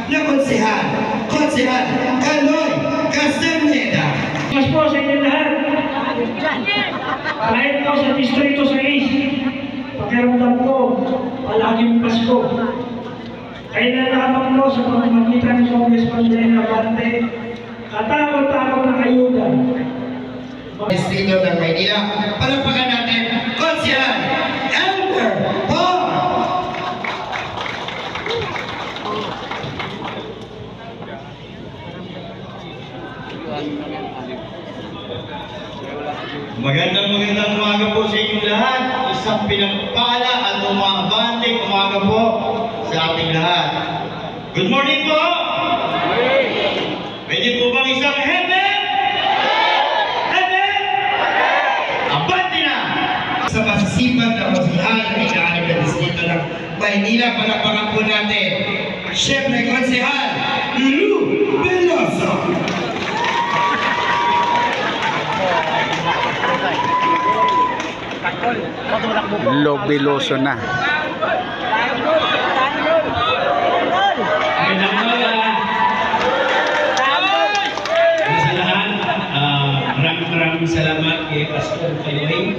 na konsehal. Konsehal Kaloy Castaneda. Mas po sa inyo lahat. Kahit po sa Distrito 6, pakiramdam ko, palaging Pasko. Kaya nalaman ko sa pamamagitan ng Congressman Lenny Abante, katakot-takot na ayuda. Distrito ng Maynila, palagpakan natin, Konsehal Elmer Paul. Magandang umaga po sa inyo lahat. Isang pinagpala at umabante umaga po sa ating lahat. Good morning po! Pwede po bang isang heaven? Heaven? Abante na! Sa masisipag na konsehal ng ika-6 na distrito ng Maynila, palagpakan po natin, Siyempre Konsehal Lou Veloso. Lobiloso na. Sa lahat, maraming salamat kay Pastor Kaloy.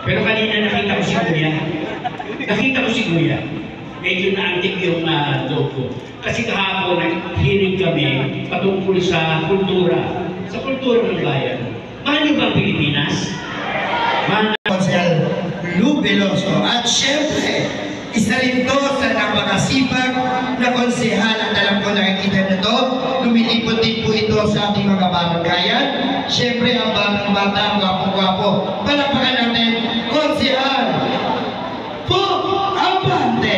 Pero kanina nakita ko si Kuya. Medyo naantik yung loob ko. Kasi kahapon nag-hearing kami patungkol sa kultura ng bayan. Mahal niyo ba ang Pilipinas? Konsehal Lou Veloso. At syempre, isa rin to sa napakasipag na konsehal at alam ko nakikita na to. Lumilipot din po ito sa ating mga baranggayan. Syempre, ang batang-bata, ang gwapo-gwapo. Palagpakan natin, Konsehal Pog Abante.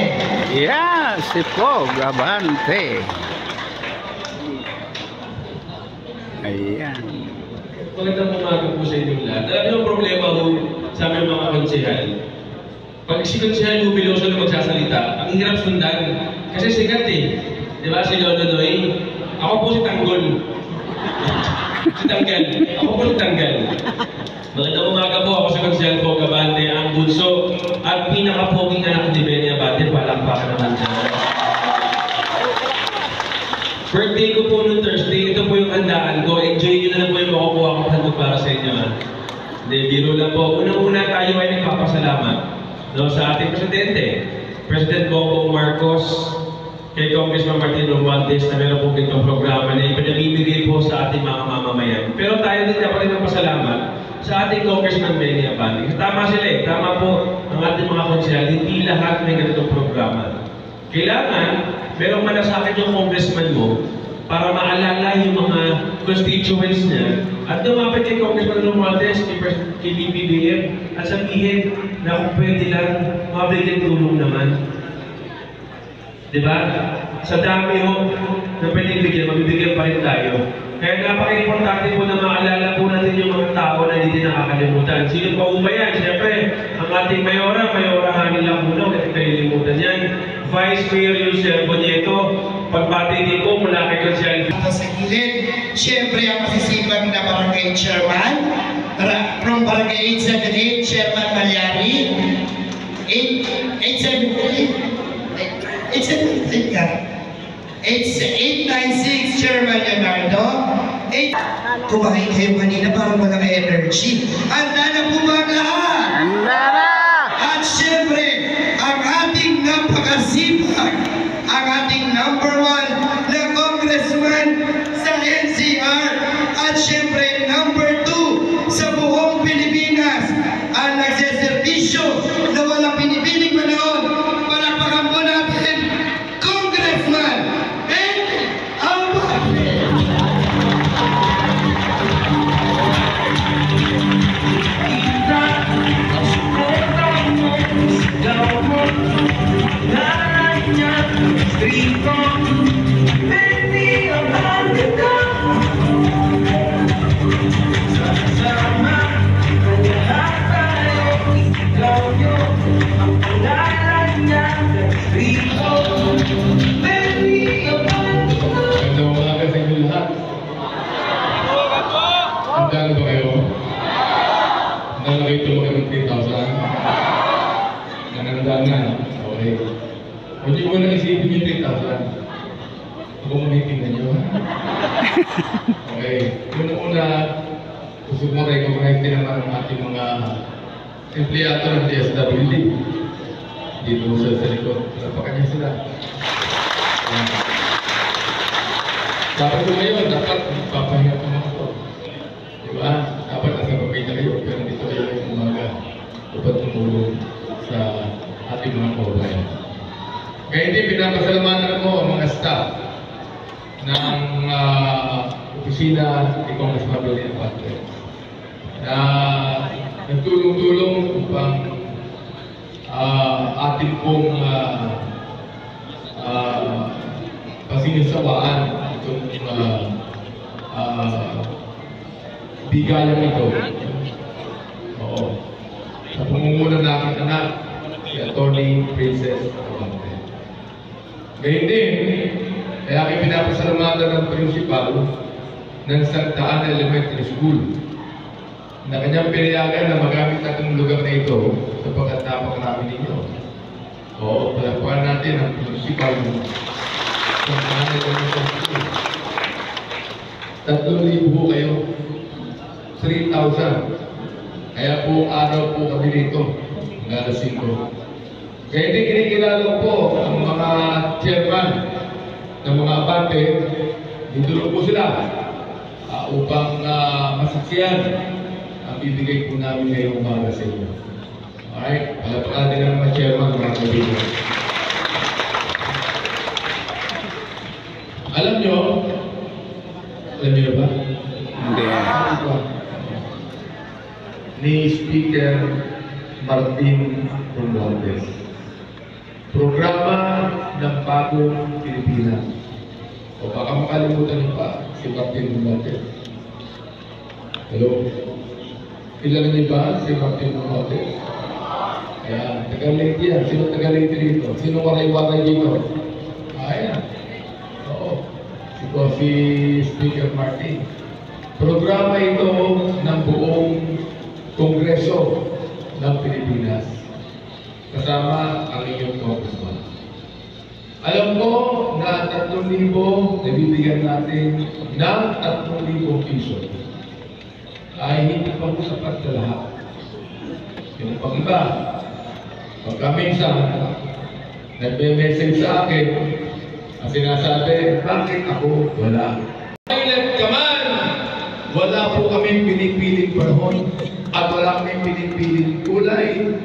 Yeah, si Pog Abante. Ayan. Magandang umaga po sa inyong lahat. Alam niyo ang problema ko sa aming mga konsehal. Pag si Konsehal Lou Veloso na magsasalita, ang hirap sundan. Kasi sikat eh. Di ba si Lolo Noy? Ako po si Tanggol. Ako po si Tanggal. Magandang umaga po. Ako si Konsehal Pog Abante, ang bunso at pinakapoging anak ni Lenny Abante. Palakpakan naman siya. Birthday ko po noong Thursday, ito po yung handaan ko. Enjoy nyo na lang po yung makukuha ko handog para sa inyo. Hindi, biro lang po. Unang-una tayo ay nagpapasalamat sa ating Presidente, President Bongbong Marcos, kay Congressman Martin Romualdez na meron po itong programa na ipinamimigay po sa ating mga mamamayan. Pero tayo din dapat rin magpasalamat sa ating Congressman Lenny Abante. Tama sila eh. Tama po ang ating mga konsehal. Hindi lahat may ganitong programa. Kailangan merong malasakit yung congressman mo para maalala yung mga constituents niya at lumapit kay Congressman Romualdez, kay BBM at sabihin na kung pwede lang mabigyan tulong naman. Diba? Sa dami ho na pwedeng bigyan, mabibigyan pa rin tayo. Kaya napaka-importante po na maalala po natin yung mga tao na hindi nakakalimutan. Sino pa ba yan? Siyempre, ang ating Mayora Hanin Lamuno, hindi kayo limutan yan. Vice Mayor Yusel Bonieto, pagbati din po mula kay Konsehal. Sa gilid, siyempre ang masisipag na barangay chairman, from barangay 878, Chairman Malyari, 878 ka. 896, Chairman Leonardo. Kumain kayo kanina parang walang energy. Handa na po ba ang lahat? Handa na! At syempre, ang ating napakasipag, ang ating #1 na congressman sa NCR, at syempre #2 sa buong Pilipinas, ang nagseservisyo na walang pinipiling panahon. Palakpakan po natin, Congressman Lenny Abante. Handa ba kayo? Handa na kayo tulungan ng 3,000? Nananda na. Okay. Huwag niyo ko na isipin yung 3,000. Ako manitingnan nyo. Okay. Una, gusto ko recognize din naman ang ating mga empleyado ng DSWD. Dito sa likod. Palapakan niya sila. Dapat ko ngayon, dapat papahinga ko mga ito. Diba? Dapat nasa papay na kayo, pero dito kayo yung umaga dapat tumulong sa ating mga kababayan. Kaya hindi, pinapasalamatan ko ang mga staff ng opisina ni Congressman Billy Infante na nagtulong-tulong upang ating pong pasinisawaan itong bigayan ito. Oo. Sa pangunguna na aking anak, si Atty. Princess Infante. Gayun din, kaya aking pinapasalamatan ng principal ng Santa Ana Elementary School na kanyang pinayagan na magamit natin lugar na ito sapagkat napakarami ninyo. Oo, palapakan natin ang principal ng Santa Ana Elementary School. 3,000 po kayo. 3,000. Kaya po araw po kami dito. Hanggang alas 5. Kaya din kinikilala po ang mga chairman ng mga abante. Dito po sila upang masaksiyan ang bibigay po namin ngayong umaga sa inyo. Alright? Palapakan din ang mga chairman ng mga kaibigan. Alam nyo ba? Hindi. Ni Speaker Martin Romualdez. Programa ng Bagong Pilipinas. O baka makalimutan niyo pa si Martin Romualdez. Hello? Kilala niyo ba si Martin Romualdez? Ayan, taga-Leyte yan. Sino taga-Leyte dito? Sino waray-waray dito? Ayan. Oo. Ito si Speaker Martin. Programa ito ng buong Kongreso ng Pilipinas. Kasama ang inyong congressman. Alam ko na 3,000 nabibigyan natin ng 3,000 piso ay hindi pa po sapat sa lahat. Yung pag-iba, pagka minsan nagme-message sa akin ang sinasabi, bakit ako wala? Pilot ka man! Wala po kaming pinipiling panahon at wala kaming pinipiling kulay.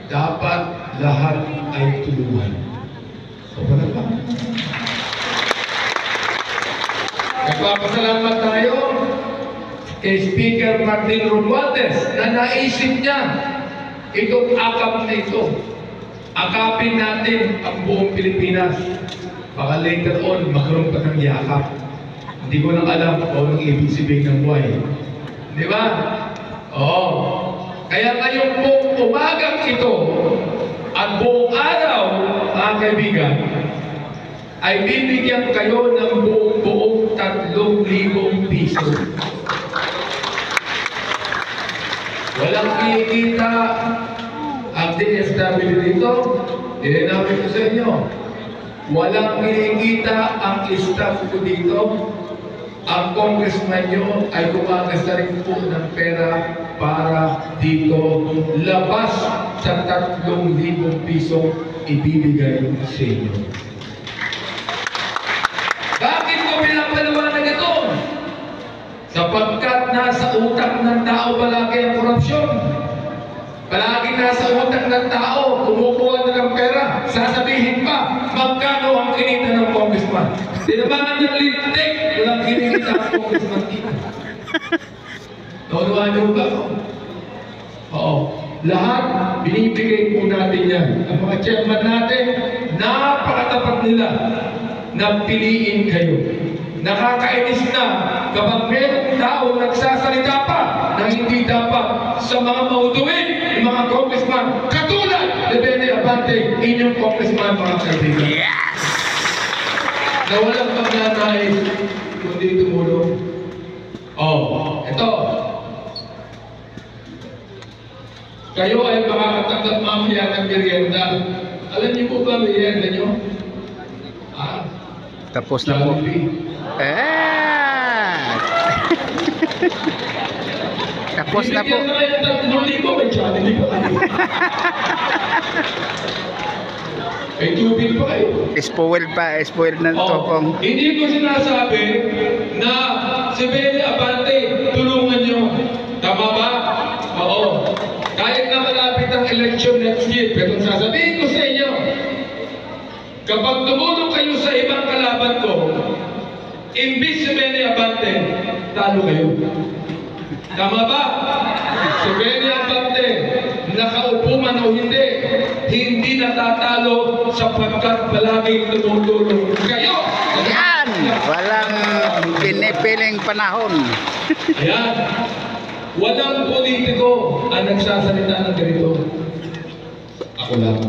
Dapat lahat ay tulungan. So, wala pa. Nagpapasalamat tayo kay Speaker Martin Romualdez na naisip niya itong akap na ito. Akapin natin ang buong Pilipinas. Baka later on, magkaroon pa ng yakap. Hindi ko nang alam kung anong ibig sabihin ng buhay. Di ba? Oo. Kaya ngayong buong umagang ito at buong araw, mga kaibigan, ay bibigyan kayo ng buong 3,000 piso. Walang kinikita ang DSWD dito. Dinamit ko sa inyo. Walang kinikita ang staff ko dito. Ang congressman nyo ay gumagasta rin po ng pera para dito labas sa 3,000 piso ibibigay sa inyo. Bakit ko pinapaliwanag ito? Sapagkat nasa utak ng tao palagi ang korupsyon. Palagi nasa utak ng tao, kumukuha na ng pera, sasabihin pa, magkano ang kinita ng congressman. Tinabangan ng lintik, walang kinita ang congressman dito. Naunawahan niyo ba ako? Oo. Lahat, binibigay po natin yan. Ang mga chairman natin, napakatapat nila na piliin kayo. Nakakainis na kapag mayroong tao nagsasalita pa na hindi dapat sa mga mautuwin, yung mga congressman, katulad ni Benny Abante, inyong congressman, mga kaibigan. Yes! Na walang pagnanais kundi tumulong. Oh, ito. Kayo ay makakatanggap mamaya ng merienda. Alam niyo po ba merienda nyo? Tapos na po. Tapos na po. Bibigyan na kayo ng 3,000, may Jollibee pa kayo. May tubig pa kayo. Spoil na ito pong. Hindi ko sinasabi na si Benny Abante, tulungan nyo. Tama ba? Oo. Kahit na malapit ang election next year, pero sasabihin ko sa inyo, kapag tumulong kayo sa ibang kalaban ko, imbis si Benny Abante, talo kayo. Tama ba? Si Benny Abante, nakaupo man o hindi natatalo sapagkat palaging tumutulong kayo. Yan! Walang pinipiling panahon. Ayan. Walang politiko ang nagsasalita ng ganito. Ako lang.